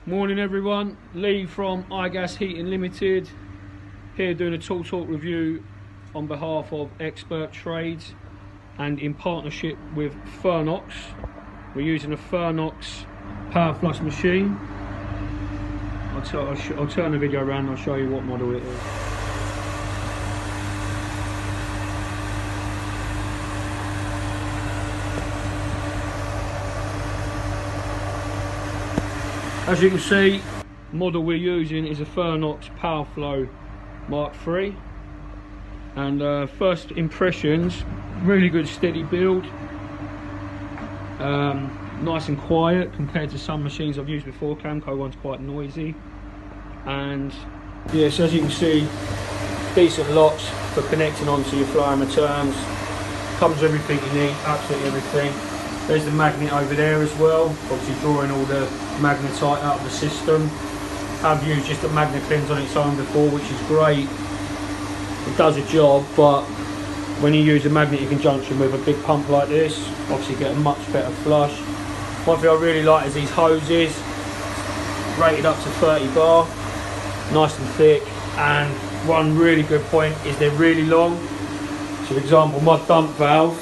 Morning everyone, Lee from iGas Heating Limited here doing a tool talk review on behalf of Expert Trades and in partnership with Fernox. We're using a Fernox Powerflush machine. I'll turn the video around and I'll show you what model it is. As you can see, the model we're using is a Fernox Powerflow Mark III, and first impressions, really good steady build, nice and quiet compared to some machines I've used before. Camco one's quite noisy, and yes, as you can see, decent locks for connecting onto your flow armor turns. Comes with everything you need, absolutely everything. There's the magnet over there as well, obviously drawing all the magnetite out of the system. I've used just a magnet cleanse on its own before, which is great. It does a job, but when you use a magnetic junction with a big pump like this, obviously get a much better flush. One thing I really like is these hoses, rated up to 30 bar, nice and thick, and one really good point is they're really long. So for example, my dump valve,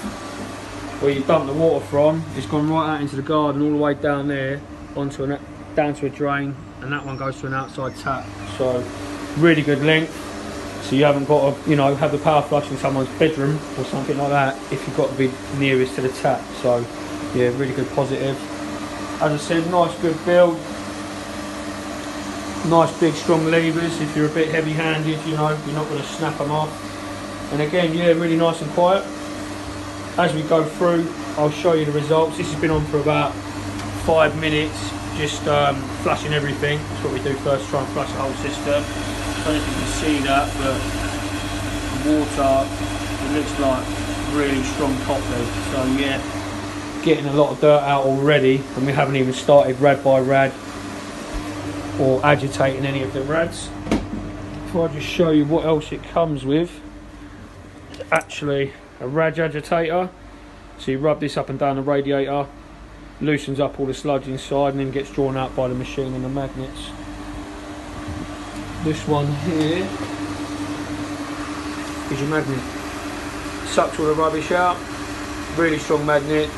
where you dump the water from, it's gone right out into the garden, all the way down there, down to a drain, and that one goes to an outside tap. So really good length. So you haven't got to, have the power flush in someone's bedroom or something like that if you've got to be nearest to the tap. So yeah, really good positive. As I said, nice good build. Nice big strong levers. If you're a bit heavy-handed, you're not going to snap them off. And again, yeah, really nice and quiet. As we go through, I'll show you the results. This has been on for about 5 minutes, just flushing everything. That's what we do first, try and flush the whole system. I don't know if you can see that, but the water, it looks like really strong top load. So yeah, getting a lot of dirt out already, and we haven't even started rad by rad or agitating any of the rads. If I just show you what else it comes with, it's actually a rad agitator. So you rub this up and down the radiator, loosens up all the sludge inside, and then gets drawn out by the machine and the magnets. This one here is your magnet. Sucks all the rubbish out. Really strong magnet.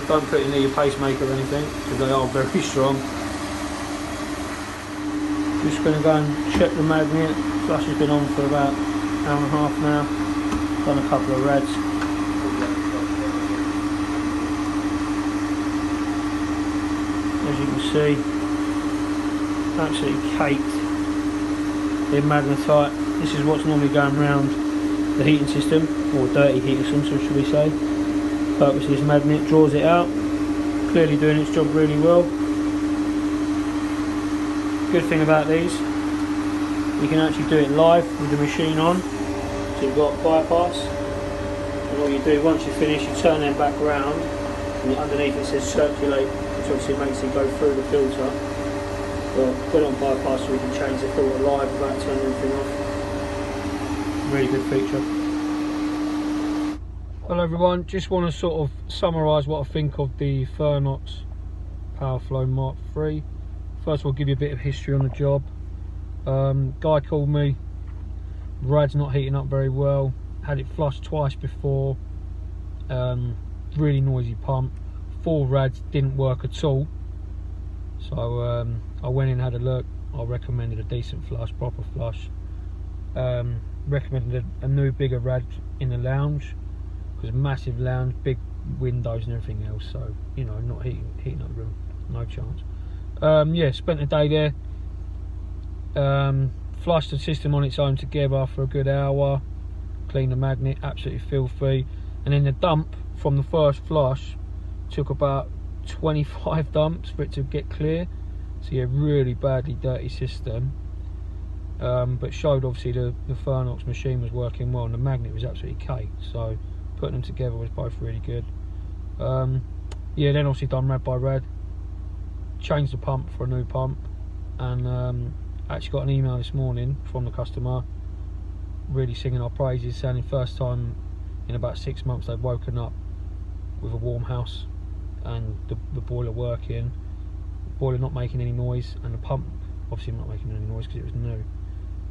Don't put it near your pacemaker or anything, because they are very strong. Just going to go and check the magnet. Flush has been on for about an hour and a half now. Done a couple of rads. As you can see, absolutely caked in magnetite. This is what's normally going around the heating system, or dirty heating system, should we say. Purpose of this magnet, draws it out, clearly doing its job really well. Good thing about these, you can actually do it live with the machine on. So you've got bypass, and all you do once you finish, you turn them back around, and underneath it says circulate, which obviously makes it go through the filter. But put it on bypass so we can change the filter live without turning anything off. Really good feature. Hello everyone, just want to sort of summarise what I think of the Fernox Powerflow Mark III. First of all, give you a bit of history on the job. Guy called me, rad's not heating up very well, had it flushed twice before, really noisy pump. 4 rads didn't work at all, so I went in and had a look. I recommended a decent flush, proper flush. Recommended a new bigger rad in the lounge, because massive lounge, big windows and everything else, so not heating up the room, no chance. Yeah, spent the day there. Flushed the system on its own together for a good hour, cleaned the magnet, absolutely filthy, and then the dump from the first flush took about 25 dumps for it to get clear. So yeah, really badly dirty system, but showed obviously the Fernox machine was working well and the magnet was absolutely caked, so putting them together was both really good. Yeah, then obviously done rad by rad, changed the pump for a new pump, and actually got an email this morning from the customer really singing our praises, saying the first time in about 6 months they've woken up with a warm house and the boiler working, boiler not making any noise, and the pump obviously not making any noise because it was new.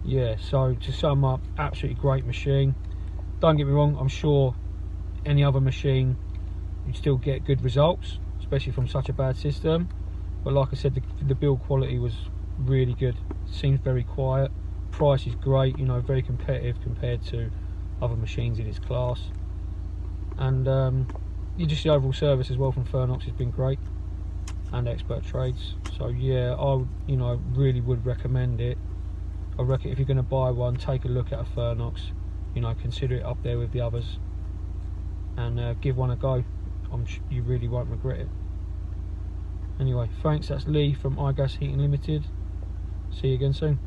Yeah, so to sum up, absolutely great machine. Don't get me wrong, I'm sure any other machine you'd still get good results, especially from such a bad system, but like I said, the build quality was really good. Seems very quiet, price is great, you know, very competitive compared to other machines in its class, and just the overall service as well from Fernox has been great, and Expert Trades. So yeah, I really would recommend it. I reckon if you're going to buy one, take a look at a Fernox, you know, consider it up there with the others, and give one a go. You really won't regret it. Anyway, thanks. That's Lee from iGas Heating Limited. See you again soon.